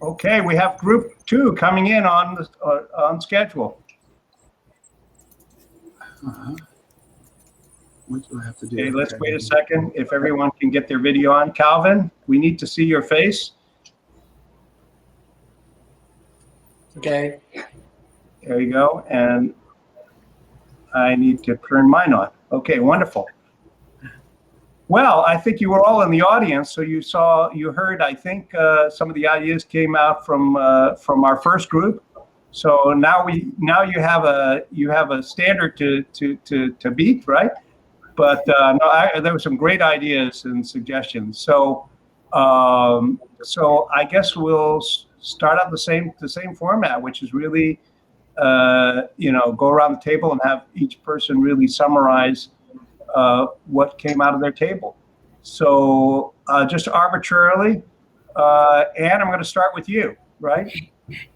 Okay, we have group 2 coming in on schedule. What do I have to do? Okay, let's wait a second. If everyone can get their video on. Calvin, we need to see your face. Okay. There you go. And I need to turn mine on. Okay, wonderful. Well, I think you were all in the audience, so you heard, I think some of the ideas came out from our first group. So now you have a standard to beat, right? But there were some great ideas and suggestions. So I guess we'll start out the same format, which is really go around the table and have each person really summarize what came out of their table. So just arbitrarily, Anne, I'm going to start with you, right?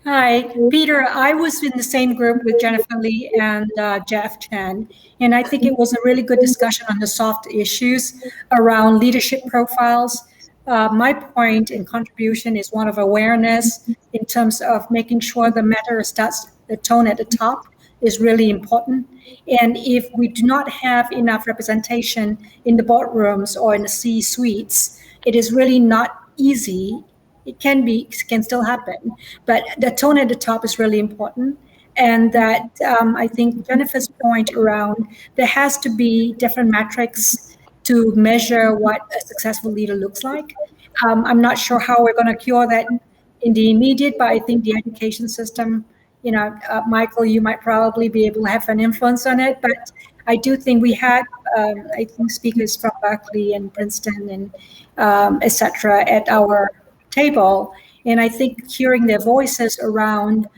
Hi, Peter. I was in the same group with Jennifer Lee and Jeff Chen, and I think it was a really good discussion on the soft issues around leadership profiles. My point and contribution is one of awareness in terms of making sure the matter starts, the tone at the top is really important. And if we do not have enough representation in the boardrooms or in the C-suites, it is really not easy. It can still happen, but the tone at the top is really important. And that I think Jennifer's point around there has to be different metrics to measure what a successful leader looks like. I'm not sure how we're going to cure that in the immediate, but I think the education system, Michael, you might probably be able to have an influence on it. But I do think we had, I think, speakers from Berkeley and Princeton and et cetera at our table. And I think hearing their voices around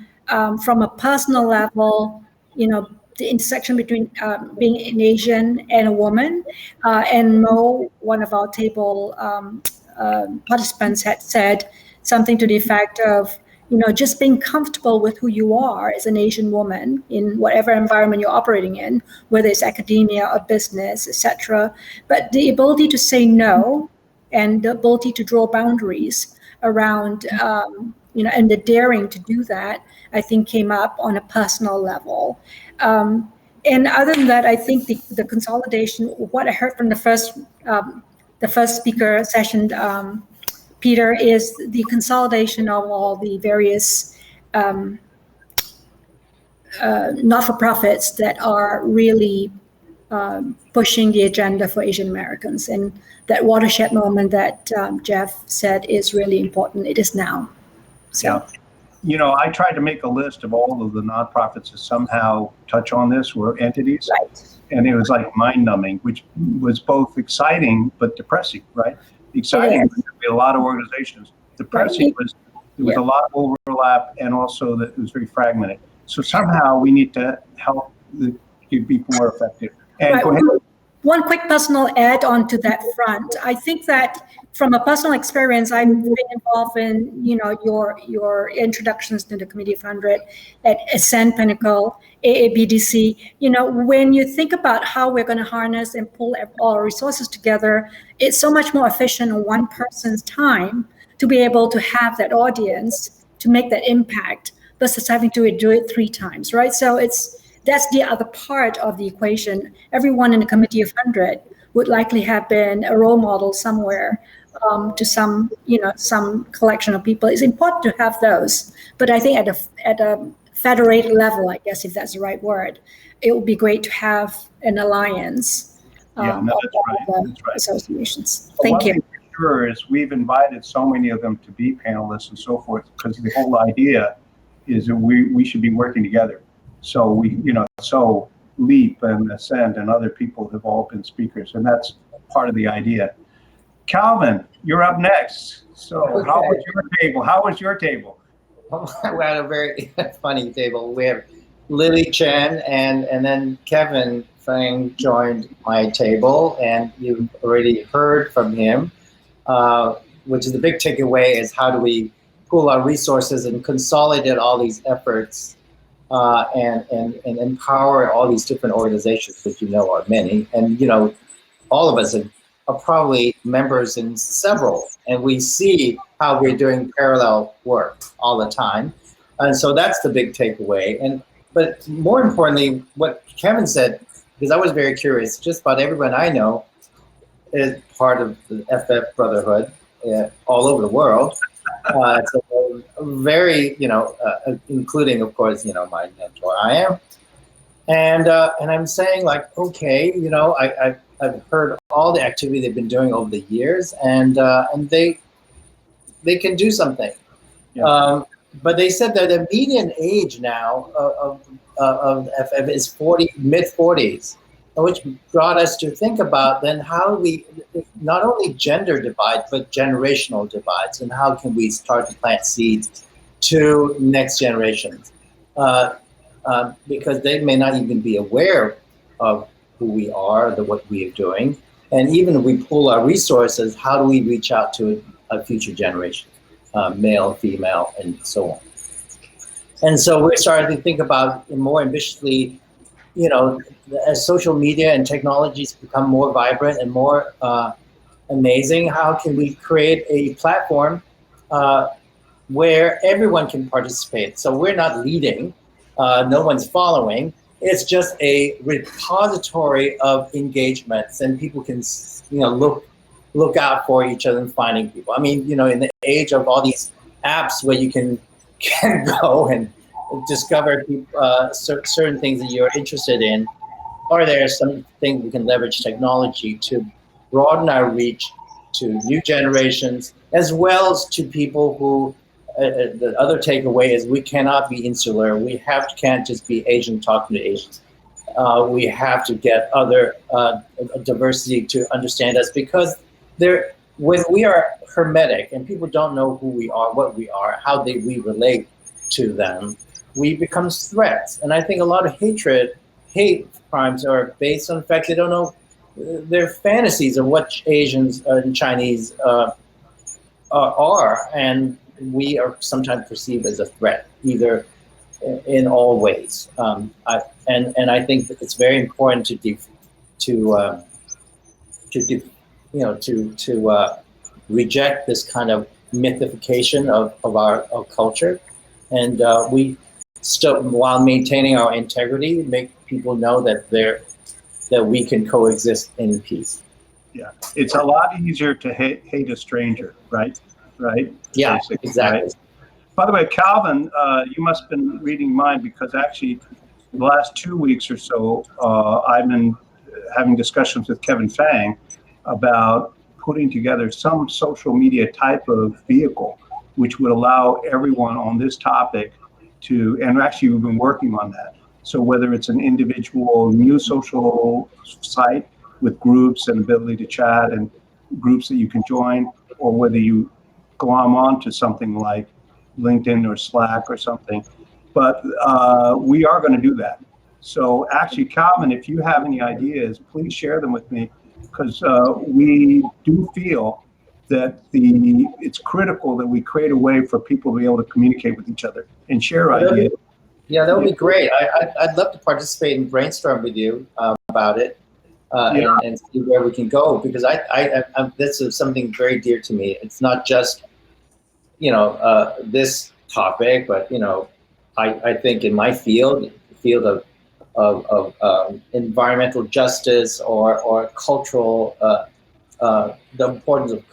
from a personal level, the intersection between being an Asian and a woman, and Mo, one of our table participants, had said something to the effect of, just being comfortable with who you are as an Asian woman in whatever environment you're operating in, whether it's academia or business, etc. But the ability to say no and the ability to draw boundaries around, and the daring to do that, I think came up on a personal level. And other than that, I think the consolidation, what I heard from the first speaker session, Peter, is the consolidation of all the various not-for-profits that are really pushing the agenda for Asian Americans. And that watershed moment that Jeff said is really important. It is now. So. Yeah. I tried to make a list of all of the nonprofits that somehow touch on this or entities. Right. And it was like mind-numbing, which was both exciting but depressing, right? Exciting was there'd be a lot of organizations. Depressing was there was a lot of overlap, and also that it was very fragmented. So somehow we need to help be more effective. And go ahead. One quick personal add on to that front. I think that from a personal experience, I've been involved in, your introductions to the Committee of 100 at Ascend, Pinnacle, AABDC. When you think about how we're going to harness and pull all our resources together, it's so much more efficient on one person's time to be able to have that audience to make that impact versus having to do it 3 times, right? So that's the other part of the equation. Everyone in the Committee of 100 would likely have been a role model somewhere to some collection of people. It's important to have those, but I think at a federated level, I guess if that's the right word, it would be great to have an alliance that's right. associations. Well, Thank you. One thing for sure is we've invited so many of them to be panelists and so forth, because the whole idea is that we should be working together. So so Leap and Ascend and other people have all been speakers, and that's part of the idea. Calvin, you're up next. So Okay. How was your table? We had a very funny table. We have Lily Chen and then Kevin Fang joined my table, and you've already heard from him, which is the big takeaway is how do we pool our resources and consolidate all these efforts and empower all these different organizations, which are many. And all of us have are probably members in several, and we see how we're doing parallel work all the time. And so that's the big takeaway. But more importantly, what Kevin said, because I was very curious, just about everyone I know is part of the FF Brotherhood all over the world. So very, including, of course, my mentor, I am. And I'm saying, like, okay, I've heard all the activity they've been doing over the years, and they can do something. Yeah. But they said that the median age now of FF is mid-40s, which brought us to think about then how we, not only gender divide, but generational divides, and how can we start to plant seeds to next generations. Because they may not even be aware of who we are, what we are doing. And even if we pool our resources, how do we reach out to a future generation, male, female, and so on. And so we're starting to think about more ambitiously, as social media and technologies become more vibrant and more amazing, how can we create a platform where everyone can participate? So we're not leading, no one's following. It's just a repository of engagements, and people can, look out for each other and finding people. I mean, in the age of all these apps where you can go and discover certain things that you're interested in, are there some things we can leverage technology to broaden our reach to new generations, as well as to people who, the other takeaway is we cannot be insular. We can't just be Asian talking to Asians. We have to get other diversity to understand us, because when we are hermetic and people don't know who we are, what we are, how we relate to them, we become threats. And I think a lot of hate crimes are based on the fact they don't know their fantasies of what Asians and Chinese are, and we are sometimes perceived as a threat, either in all ways. And I think that it's very important to reject this kind of mythification of our culture, and we still, while maintaining our integrity, make people know that we can coexist in peace. Yeah, it's a lot easier to hate a stranger, right? Right? Yeah, basically, exactly. Right? By the way, Calvin, you must have been reading mine, because actually the last 2 weeks or so, I've been having discussions with Kevin Fang about putting together some social media type of vehicle which would allow everyone on this topic to, and actually we've been working on that. So whether it's an individual new social site with groups and ability to chat and groups that you can join, or whether you glom onto something like LinkedIn or Slack or something. But we are going to do that. So actually, Calvin, if you have any ideas, please share them with me, because we do feel that it's critical that we create a way for people to be able to communicate with each other and share ideas. Yeah, that would be great. I'd love to participate and brainstorm with you about it, and see where we can go, because this is something very dear to me. It's not just this topic, but I think in my field, the field of environmental justice or cultural, the importance of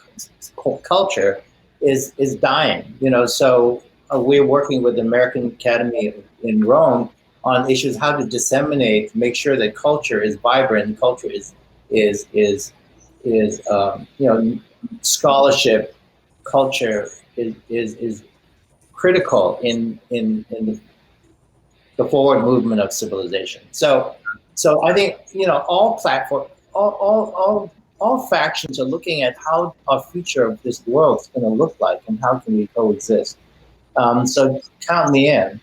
culture is dying. So we're working with the American Academy in Rome on issues how to disseminate, make sure that culture is vibrant, culture is scholarship, culture is critical in the forward movement of civilization. So I think all platforms, all factions are looking at how our future of this world is going to look like and how can we coexist. So count me in.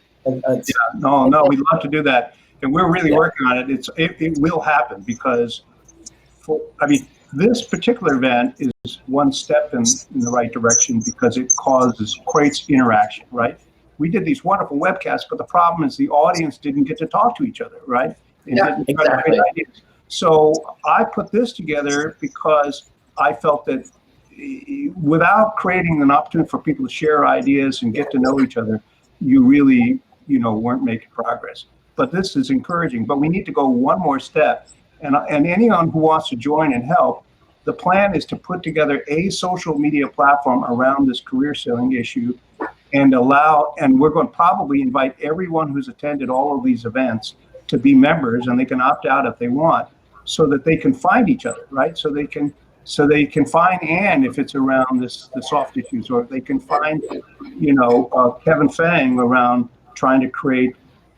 No, we'd love to do that, and we're really working on it. It will happen, because this particular event is one step in the right direction, because it creates interaction, right? We did these wonderful webcasts, but the problem is the audience didn't get to talk to each other, right? Yeah, exactly. So I put this together because I felt that without creating an opportunity for people to share ideas and get to know each other, you really, weren't making progress. But this is encouraging, but we need to go one more step. And anyone who wants to join and help, the plan is to put together a social media platform around this career ceiling issue and we're going to probably invite everyone who's attended all of these events to be members, and they can opt out if they want, so that they can find each other, right? So they can find Ann if it's around the soft issues, or they can find, Kevin Fang around trying to create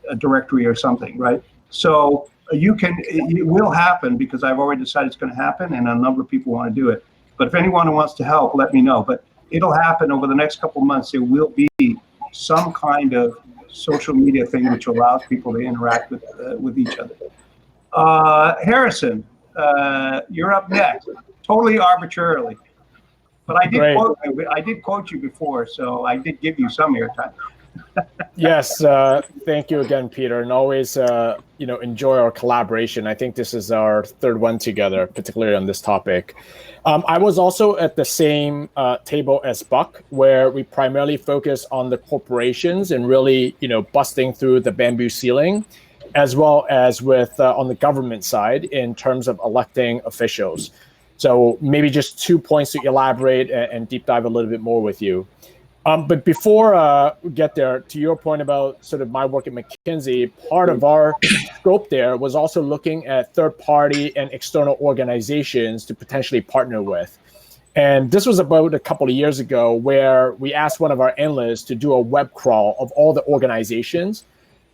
a directory or something, right? So it will happen, because I've already decided it's going to happen, and a number of people want to do it. But if anyone who wants to help, let me know. But it'll happen over the next couple of months. There will be some kind of social media thing which allows people to interact with each other. Harrison, you're up next. Totally arbitrarily, but I did quote you before, so I did give you some airtime. Yes, thank you again, Peter, and always enjoy our collaboration. I think this is our third one together, particularly on this topic. I was also at the same table as Buck, where we primarily focus on the corporations and really busting through the bamboo ceiling, as well as with on the government side in terms of electing officials. So maybe just 2 points to elaborate and deep dive a little bit more with you. But before we get there, to your point about sort of my work at McKinsey, part of our scope there was also looking at third-party and external organizations to potentially partner with. And this was about a couple of years ago, where we asked one of our analysts to do a web crawl of all the organizations.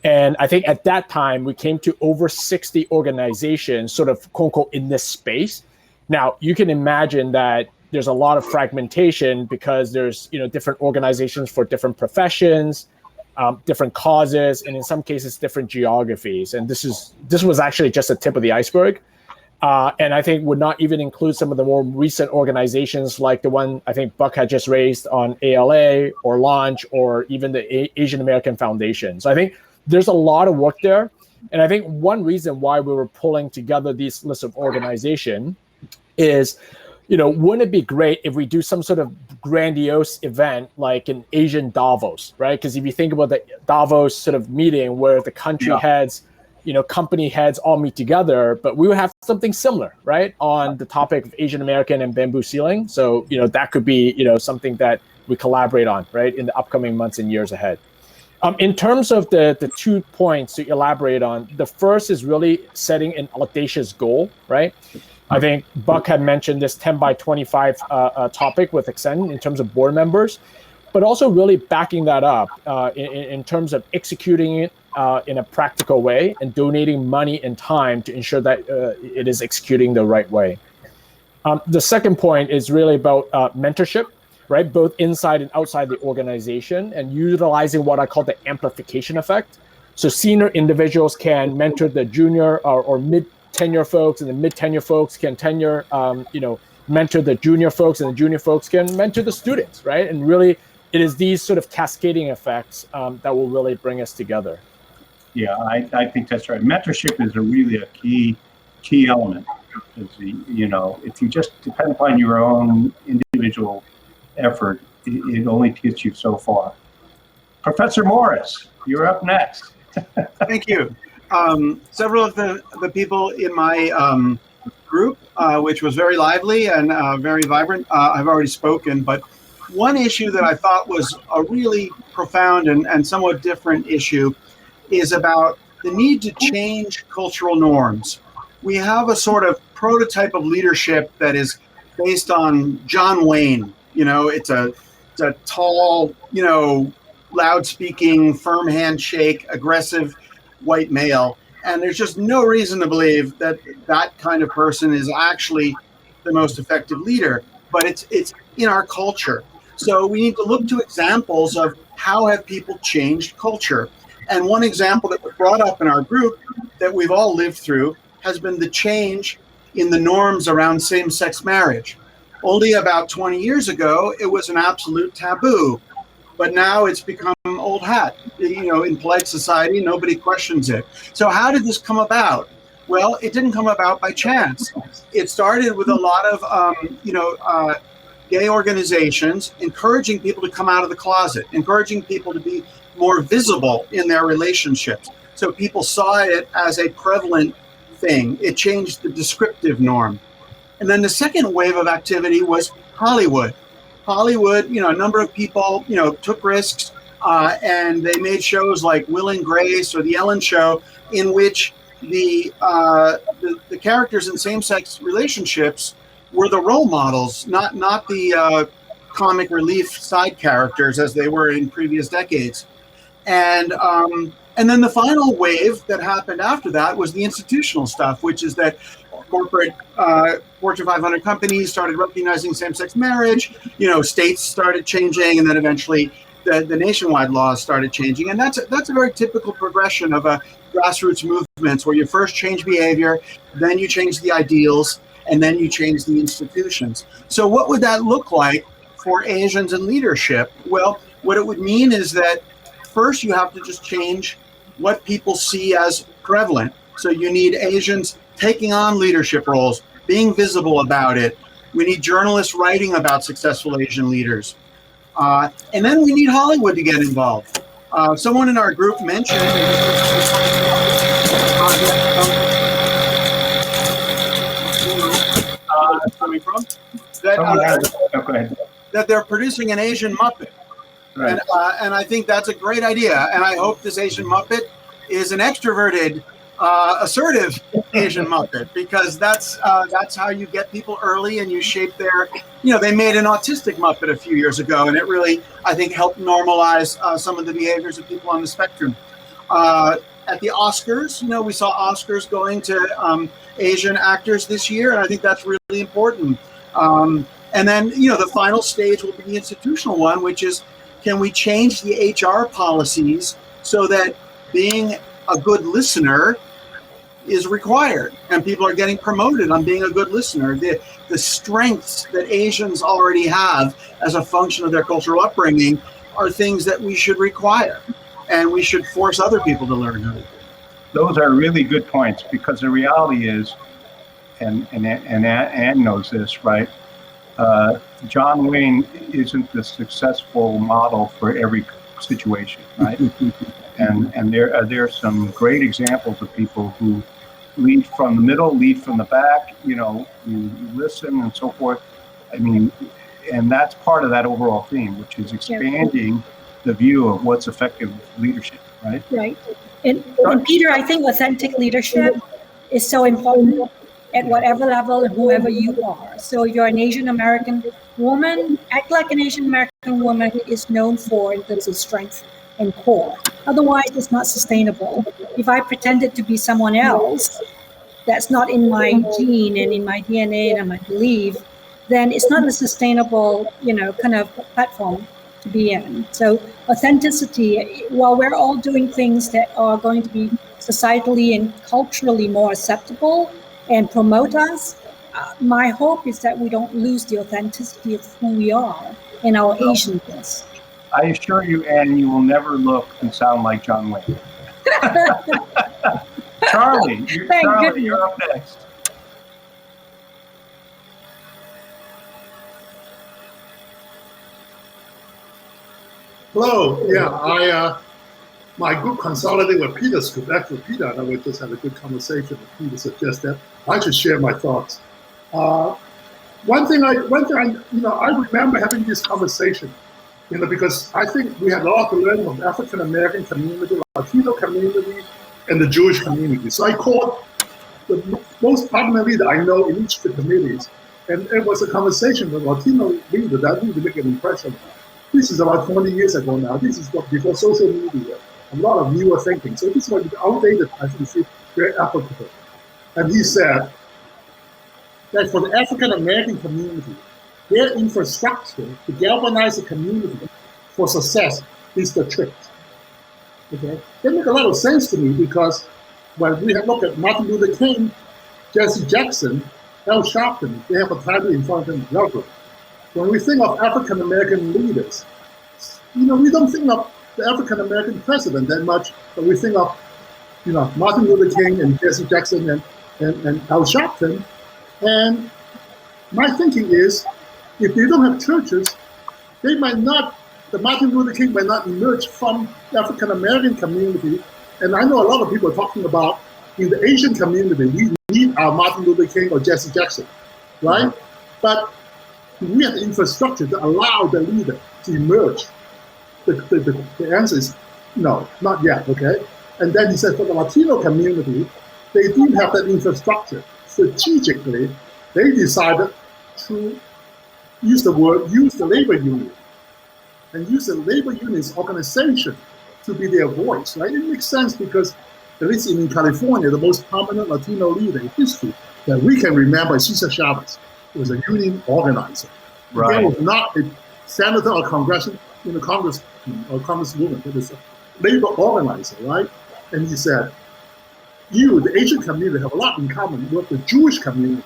And I think at that time, we came to over 60 organizations sort of quote unquote in this space. Now, you can imagine that there's a lot of fragmentation, because there's different organizations for different professions, different causes, and in some cases different geographies. And this was actually just a tip of the iceberg, and I think would not even include some of the more recent organizations like the one I think Buck had just raised on ALA or Launch, or even the Asian American Foundation. So I think there's a lot of work there, and I think one reason why we were pulling together these lists of organization is, wouldn't it be great if we do some sort of grandiose event like an Asian Davos, right? Because if you think about the Davos sort of meeting where the country heads, company heads all meet together, but we would have something similar, right, on the topic of Asian American and bamboo ceiling. So, that could be, something that we collaborate on, right, in the upcoming months and years ahead. In terms of the 2 points to elaborate on, the first is really setting an audacious goal, right? I think Buck had mentioned this 10 by 25 topic with Extend in terms of board members, but also really backing that up in terms of executing it in a practical way and donating money and time to ensure that it is executing the right way. The second point is really about mentorship, right? Both inside and outside the organization, and utilizing what I call the amplification effect. So senior individuals can mentor the junior or mid-tenure folks, and the mid-tenure folks can mentor the junior folks, and the junior folks can mentor the students, right? And really, it is these sort of cascading effects that will really bring us together. Yeah, I think that's right. Mentorship is really a key element. Because, if you just depend upon your own individual effort, it only gets you so far. Professor Morris, you're up next. Thank you. Several of the people in my group, which was very lively and very vibrant, I've already spoken, but one issue that I thought was a really profound and somewhat different issue is about the need to change cultural norms. We have a sort of prototype of leadership that is based on John Wayne. It's a tall, loud-speaking, firm handshake, aggressive white male. And there's just no reason to believe that that kind of person is actually the most effective leader. But it's in our culture. So we need to look to examples of how have people changed culture. And one example that was brought up in our group that we've all lived through has been the change in the norms around same-sex marriage. Only about 20 years ago, it was an absolute taboo. But now it's become old hat. In polite society, nobody questions it. So how did this come about? Well, it didn't come about by chance. It started with a lot of, gay organizations encouraging people to come out of the closet, encouraging people to be more visible in their relationships. So people saw it as a prevalent thing. It changed the descriptive norm. And then the second wave of activity was Hollywood. Hollywood, a number of people, took risks and they made shows like Will and Grace or The Ellen Show, in which the characters in same-sex relationships were the role models, not the comic relief side characters as they were in previous decades. And then the final wave that happened after that was the institutional stuff, which is that corporate Fortune 500 companies started recognizing same-sex marriage. States started changing, and then eventually the nationwide laws started changing. And that's a very typical progression of a grassroots movements, where you first change behavior, then you change the ideals, and then you change the institutions. So what would that look like for Asians in leadership? Well, what it would mean is that first you have to just change what people see as prevalent. So you need Asians taking on leadership roles, being visible about it. We need journalists writing about successful Asian leaders. And then we need Hollywood to get involved. Someone in our group mentioned coming from that they're producing an Asian Muppet. Right. And I think that's a great idea. And I hope this Asian Muppet is an extroverted, assertive Asian Muppet, because that's how you get people early and you shape their, they made an autistic Muppet a few years ago, and it really, I think, helped normalize some of the behaviors of people on the spectrum. At the Oscars, we saw Oscars going to Asian actors this year, and I think that's really important. And then, the final stage will be the institutional one, which is, can we change the HR policies so that being a good listener is required, and people are getting promoted on being a good listener? The strengths that Asians already have as a function of their cultural upbringing are things that we should require, and we should force other people to learn how to do. Those are really good points, because the reality is, and Ann knows this, right? John Wayne isn't the successful model for every situation, right? and there are some great examples of people who lead from the middle, lead from the back, you listen and so forth. I mean, and that's part of that overall theme, which is expanding the view of what's effective leadership, right? Right. And Peter, I think authentic leadership is so important at whatever level and whoever you are. So if you're an Asian American woman, act like an Asian American woman is known for in terms of strength and core. Otherwise, it's not sustainable. If I pretended to be someone else that's not in my gene and in my DNA and my belief, then it's not a sustainable, kind of platform to be in. So authenticity, while we're all doing things that are going to be societally and culturally more acceptable and promote us, my hope is that we don't lose the authenticity of who we are in our Asianness. I assure you, Ann, you will never look and sound like John Wayne. Charlie, you're up next. Hello. Yeah, my group consolidated with Peter's group. Actually, Peter and I would just have a good conversation. Peter suggested I should share my thoughts. One thing I remember having this conversation, because I think we have a lot to learn from the African American community, Latino community, and the Jewish community. So I called the most prominent leader I know in each of the committees, and it was a conversation with a Latino leader that really make an impression. This is about 20 years ago now. This is before social media, a lot of newer thinking. So this was outdated, I think it's very applicable. And he said that for the African American community, their infrastructure to galvanize the community for success is the trick. Okay, that makes a lot of sense to me, because when we have looked at Martin Luther King, Jesse Jackson, Al Sharpton, they have a title in front of them. When we think of African American leaders, we don't think of the African American president that much, but we think of, Martin Luther King and Jesse Jackson and and Al Sharpton. And my thinking is, if they don't have churches, the Martin Luther King might not emerge from the African American community. And I know a lot of people are talking about in the Asian community, we need our Martin Luther King or Jesse Jackson, right? Mm-hmm. But we have the infrastructure to allow the leader to emerge. The answer is no, not yet, okay? And then he said for the Latino community, they didn't have that infrastructure. Strategically, they decided to use the labor union and use the labor union's organization to be their voice, right? It makes sense because at least in California, the most prominent Latino leader in history that we can remember is Cesar Chavez. He was a union organizer. Right. He was not a senator or congressman in the Congress or congresswoman. He was a labor organizer, right? And he said, the Asian community, have a lot in common with the Jewish community.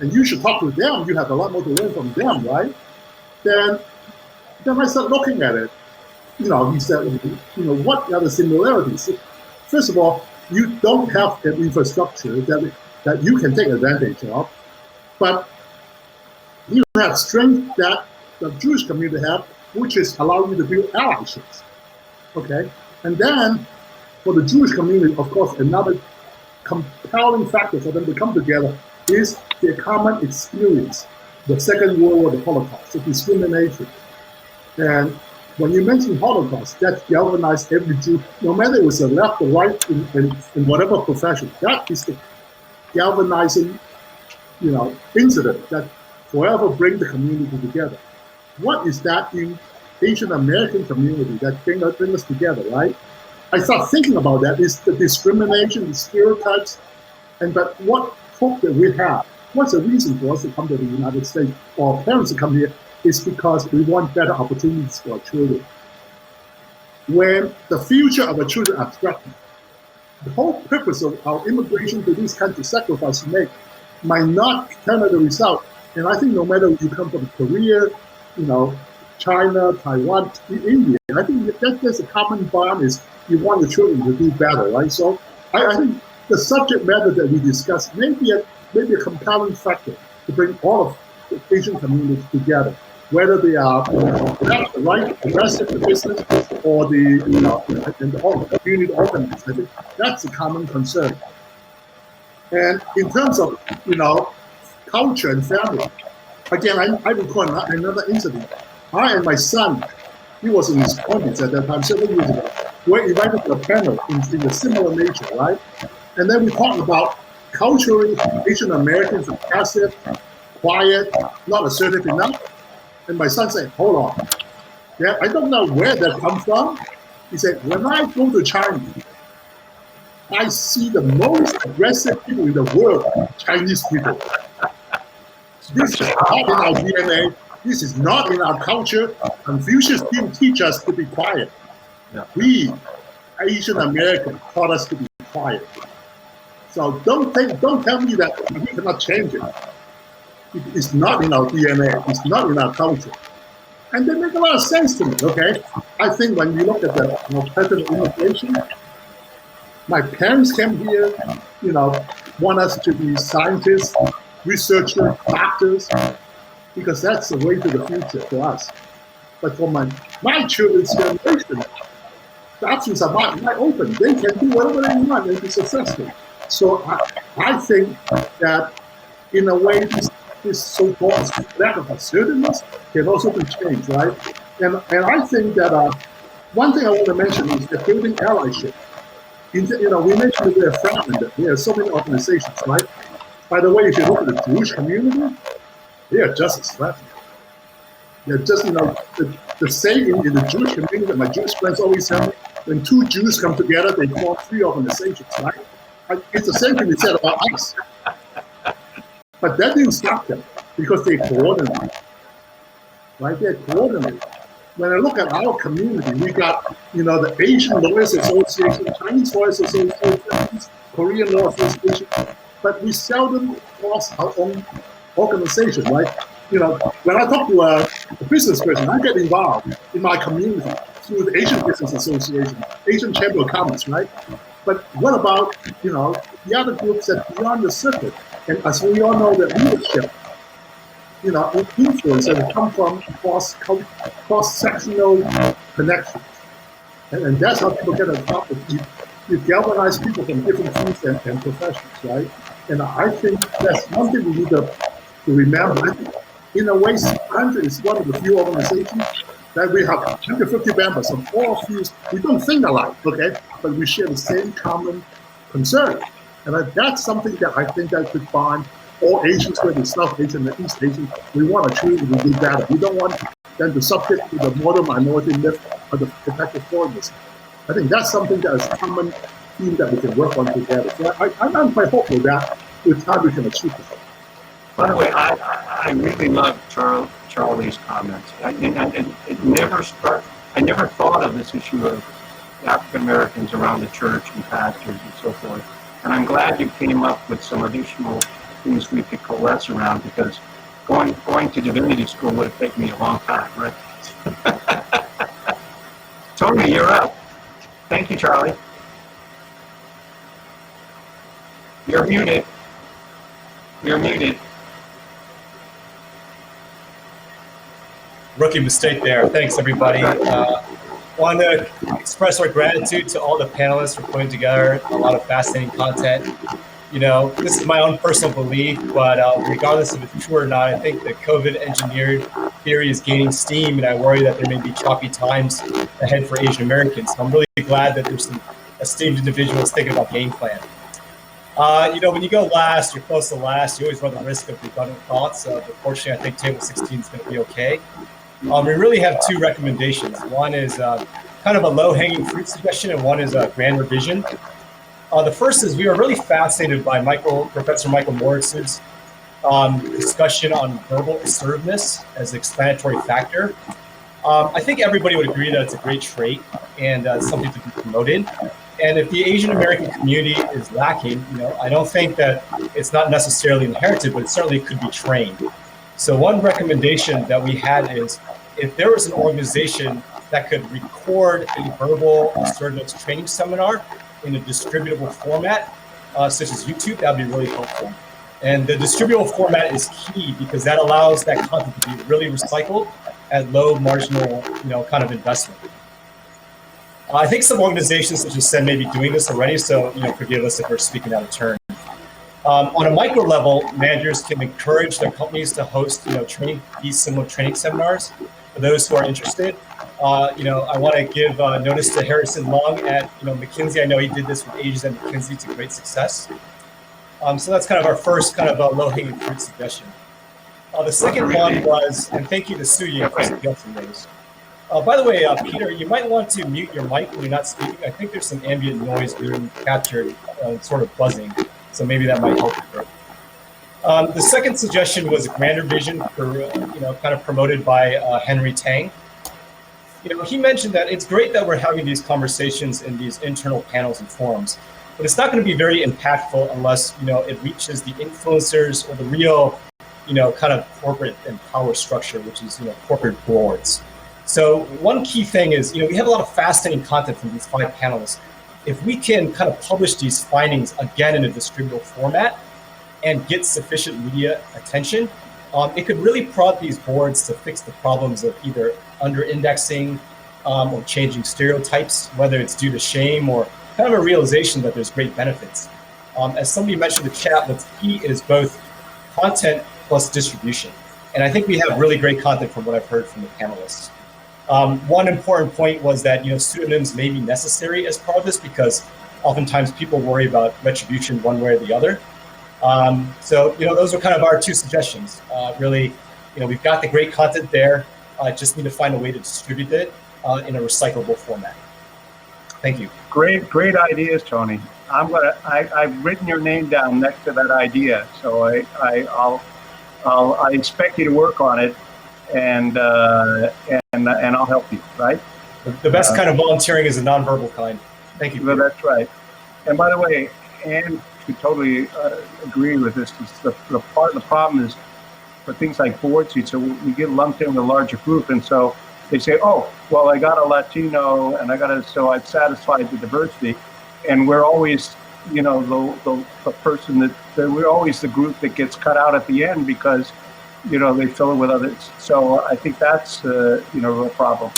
And you should talk to them. You have a lot more to learn from them, right? Then I started looking at it. He said, what are the similarities? First of all, you don't have an infrastructure that you can take advantage of, but you have strength that the Jewish community have, which is allowing you to build allyships. Okay, and then for the Jewish community, of course, another compelling factor for them to come together is their common experience, the Second World War, the Holocaust, the discrimination. And when you mention Holocaust, that galvanized every Jew, no matter it was the left or right in whatever profession. That is the galvanizing, incident that forever bring the community together. What is that in Asian American community that bring us together, right? I start thinking about that is the discrimination, the stereotypes, but what hope that we have, what's the reason for us to come to the United States or parents to come here is because we want better opportunities for our children. When the future of our children are threatened, the whole purpose of our immigration to these countries, sacrifice we make, might not turn out the result. And I think no matter you come from Korea, China, Taiwan, India, I think that's a common bond is you want the children to do better, right? So I think the subject matter that we discussed may be a compelling factor to bring all of the Asian communities together, whether they are left, right, the rest of the business, or and the whole community organized. I think that's a common concern. And in terms of culture and family, again, I recall another incident. I and my son, he was in his 20s at that time, several years ago, were invited to a panel in a similar nature, right? And then we talked about culturally, Asian Americans are passive, quiet, not assertive enough. And my son said, hold on. Yeah, I don't know where that comes from. He said, when I go to China, I see the most aggressive people in the world, Chinese people. This is not in our DNA. This is not in our culture. Confucius didn't teach us to be quiet. Yeah. We, Asian Americans, taught us to be quiet. So don't tell me that we cannot change it. It's not in our DNA. It's not in our culture. And they make a lot of sense to me, okay? I think when you look at the pattern of immigration, my parents came here, want us to be scientists, researchers, doctors, because that's the way to the future for us. But for my children's generation, the options are not open. They can do whatever they want and be successful. So I think that in a way, this so-called lack of assertiveness can also be changed, right? And I think that one thing I want to mention is the building allyship. We mentioned that we are fragmented. There are so many organizations, right? By the way, if you look at the Jewish community, they are just as fragmented. They're just, the saying in the Jewish community that my Jewish friends always tell me, when two Jews come together, they form three organizations, right? It's the same thing they said about us. But that didn't stop them because they coordinate, right? They coordinate. When I look at our community, we got, the Asian Lawyers Association, Chinese Lawyers Association, Korean Law Association, but we seldom cross our own organization, right? When I talk to a business person, I get involved in my community through the Asian Business Association, Asian Chamber of Commerce, right? But what about, the other groups that beyond the circuit. And as we all know, that leadership, influence and come from cross-sectional connections. And that's how people get on top of you. You galvanize people from different fields and professions, right? And I think that's one thing we need to remember. I think in a way, C100 is one of the few organizations that we have 150 members of all fields. We don't think alike, okay? But we share the same common concern. And that's something that I think that could bind all Asians, whether South Asian and East Asian. We want to truly do better. We don't want them to subject to the model minority myth of the protected foreigners. I think that's something that is a common theme that we can work on together. So I'm quite hopeful that with time we can achieve it. By the way, I really love Charlie's comments. I never thought of this issue of African Americans around the church and pastors and so forth. And I'm glad you came up with some additional things we could coalesce around, because going to divinity school would have taken me a long time, right? Tony, you're up. Thank you, Charlie. You're muted. You're muted. Rookie mistake there. Thanks, everybody. Want to express our gratitude to all the panelists for putting together a lot of fascinating content. This is my own personal belief, but regardless if it's true or not, I think the COVID engineered theory is gaining steam, and I worry that there may be choppy times ahead for Asian Americans. So I'm really glad that there's some esteemed individuals thinking about game plan. When you go last, you're close to last, you always run the risk of redundant thoughts. But fortunately, I think table 16 is going to be okay. We really have two recommendations. One is kind of a low-hanging fruit suggestion, and one is a grand revision. The first is we are really fascinated by Professor Michael Moritz's discussion on verbal assertiveness as an explanatory factor. I think everybody would agree that it's a great trait and something to be promoted. And if the Asian American community is lacking, I don't think that it's not necessarily inherited, but it certainly could be trained. So one recommendation that we had is if there was an organization that could record a verbal assertiveness training seminar in a distributable format, such as YouTube, that'd be really helpful. And the distributable format is key because that allows that content to be really recycled at low marginal, kind of investment. I think some organizations, such as SEN, may be doing this already, so forgive us if we're speaking out of turn. On a micro level, managers can encourage their companies to host, these similar training seminars for those who are interested. I want to give notice to Harrison Long at McKinsey. I know he did this with Asians at McKinsey to great success. So that's kind of our first kind of low-hanging fruit suggestion. The second one was, and thank you to Suyi for suggesting those. By the way, Peter, you might want to mute your mic when you're not speaking. I think there's some ambient noise being captured, sort of buzzing. So maybe that might help you. The second suggestion was a grander vision for, kind of promoted by Henry Tang. He mentioned that it's great that we're having these conversations in these internal panels and forums, but it's not going to be very impactful unless, it reaches the influencers or the real, kind of corporate and power structure, which is, corporate boards. So one key thing is, we have a lot of fascinating content from these 5 panelists. If we can kind of publish these findings again in a distributable format and get sufficient media attention, it could really prod these boards to fix the problems of either under-indexing or changing stereotypes, whether it's due to shame or kind of a realization that there's great benefits. As somebody mentioned in the chat, what's key is both content plus distribution. And I think we have really great content from what I've heard from the panelists. One important point was that pseudonyms may be necessary as part of this because oftentimes people worry about retribution one way or the other. So those are kind of our 2 suggestions. Really, we've got the great content there. Just need to find a way to distribute it in a recyclable format. Thank you. Great ideas, Tony. I've written your name down next to that idea, so I expect you to work on it, and I'll help you. Right. The best kind of volunteering is the nonverbal kind. Thank you. Well, that's right. And by the way, Anne should totally agree with this. The problem is for things like board seats, so we get lumped in with a larger group, and so they say, oh, well, I got a Latino, and so I've satisfied the diversity, and we're always the person that we're always the group that gets cut out at the end because, they fill it with others. So I think that's, a real problem.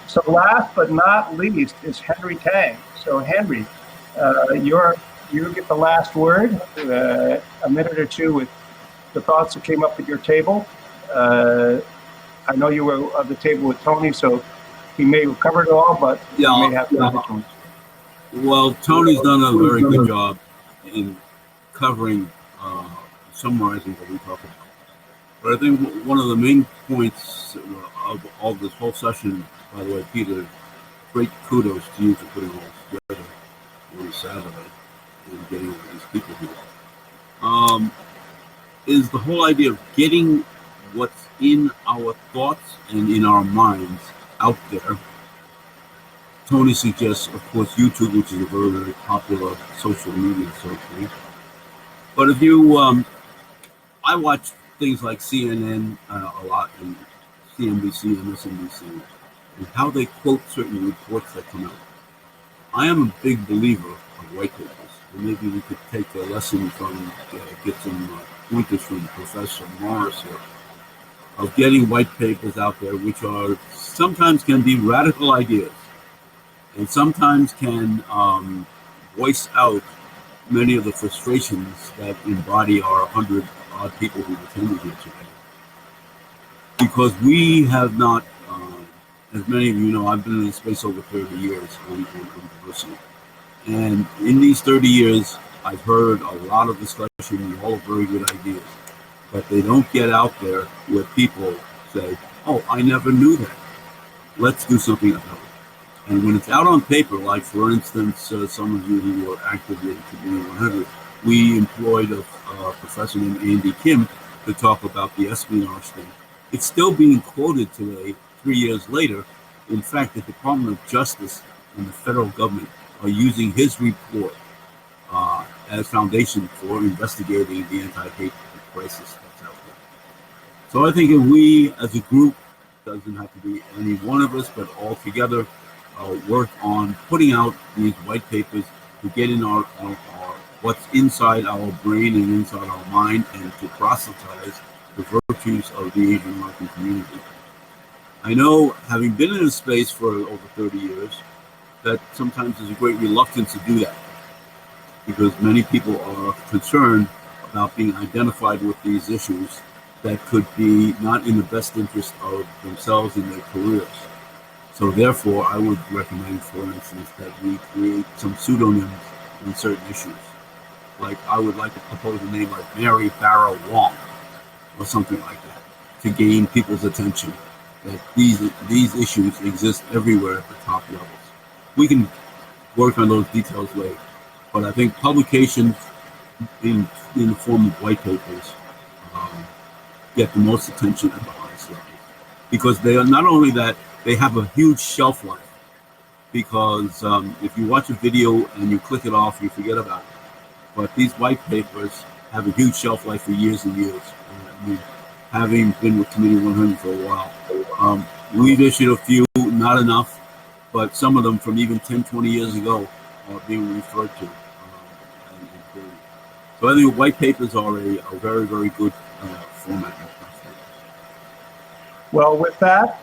So last but not least is Henry Tang. So Henry, you get the last word, a minute or two with the thoughts that came up at your table. I know you were at the table with Tony, so he may have covered it all, but you may have to opportunity. Well, Tony's done a very good job in covering, summarizing what we talked about. But I think one of the main points of this whole session, by the way, Peter, great kudos to you for putting all this together on Saturday and getting all these people here, is the whole idea of getting what's in our thoughts and in our minds out there. Tony suggests, of course, YouTube, which is a very, very popular social media certainly. But if you, I watch things like CNN a lot, and CNBC, MSNBC, and how they quote certain reports that come out. I am a big believer of white papers, and maybe we could take a lesson from, get some pointers from Professor Morris here, of getting white papers out there, which are sometimes can be radical ideas, and sometimes can voice out many of the frustrations that embody our 100-odd people who attended here today. Because we have not, as many of you know, I've been in this space over 30 years on diversity. And in these 30 years, I've heard a lot of discussion, all very good ideas, but they don't get out there where people say, oh, I never knew that. Let's do something about it. And when it's out on paper, like for instance, some of you who were active in Committee 100, we employed a professor named Andy Kim to talk about the espionage thing. It's still being quoted today, 3 years later. In fact, the Department of Justice and the federal government are using his report as foundation for investigating the anti-hate crisis that's out there. So I think if we, as a group, doesn't have to be any one of us, but all together, work on putting out these white papers to get in our what's inside our brain and inside our mind, and to proselytize the virtues of the Asian American community. I know, having been in a space for over 30 years, that sometimes there's a great reluctance to do that, because many people are concerned about being identified with these issues that could be not in the best interest of themselves and their careers. So therefore, I would recommend, for instance, that we create some pseudonyms on certain issues. Like, I would like to propose a name like Mary Barrow Wong, or something like that, to gain people's attention, that these issues exist everywhere at the top levels. We can work on those details later, but I think publications in the form of white papers get the most attention at the highest levels, because they are not only that, they have a huge shelf life, because if you watch a video and you click it off, you forget about it. But these white papers have a huge shelf life for years and years. I mean, having been with Committee 100 for a while, we've issued a few, not enough, but some of them from even 10, 20 years ago are being referred to. So I think white papers are a very, very good format. Well, with that,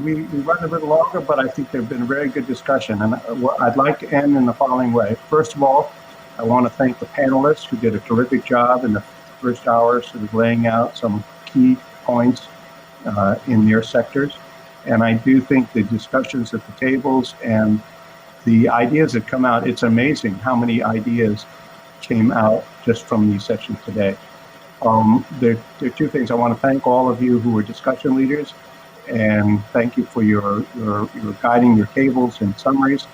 we run a little longer, but I think there's been a very good discussion. And I'd like to end in the following way. First of all, I want to thank the panelists who did a terrific job in the first hour, sort of laying out some key points in their sectors. And I do think the discussions at the tables and the ideas that come out, it's amazing how many ideas came out just from these sessions today. There are two things. I want to thank all of you who were discussion leaders, and thank you for your guiding your tables and summaries.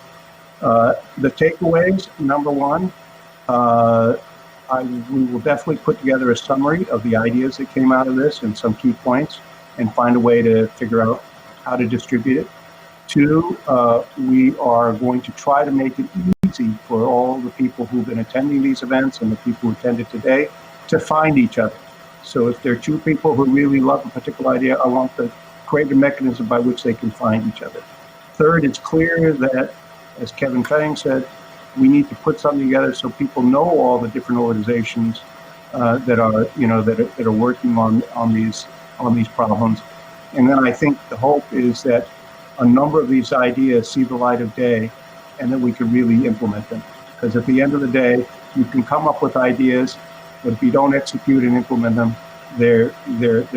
The takeaways, number one, we will definitely put together a summary of the ideas that came out of this and some key points, and find a way to figure out how to distribute it. Two, we are going to try to make it easy for all the people who've been attending these events and the people who attended today to find each other. So if there are two people who really love a particular idea, I want to create a mechanism by which they can find each other. Third, it's clear that, as Kevin Tang said, we need to put something together so people know all the different organizations that are working on these problems. And then I think the hope is that a number of these ideas see the light of day, and that we can really implement them. Because at the end of the day, you can come up with ideas, but if you don't execute and implement them, they're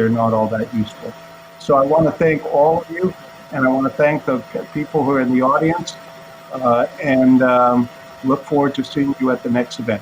not all that useful. So I want to thank all of you, and I want to thank the people who are in the audience, and look forward to seeing you at the next event.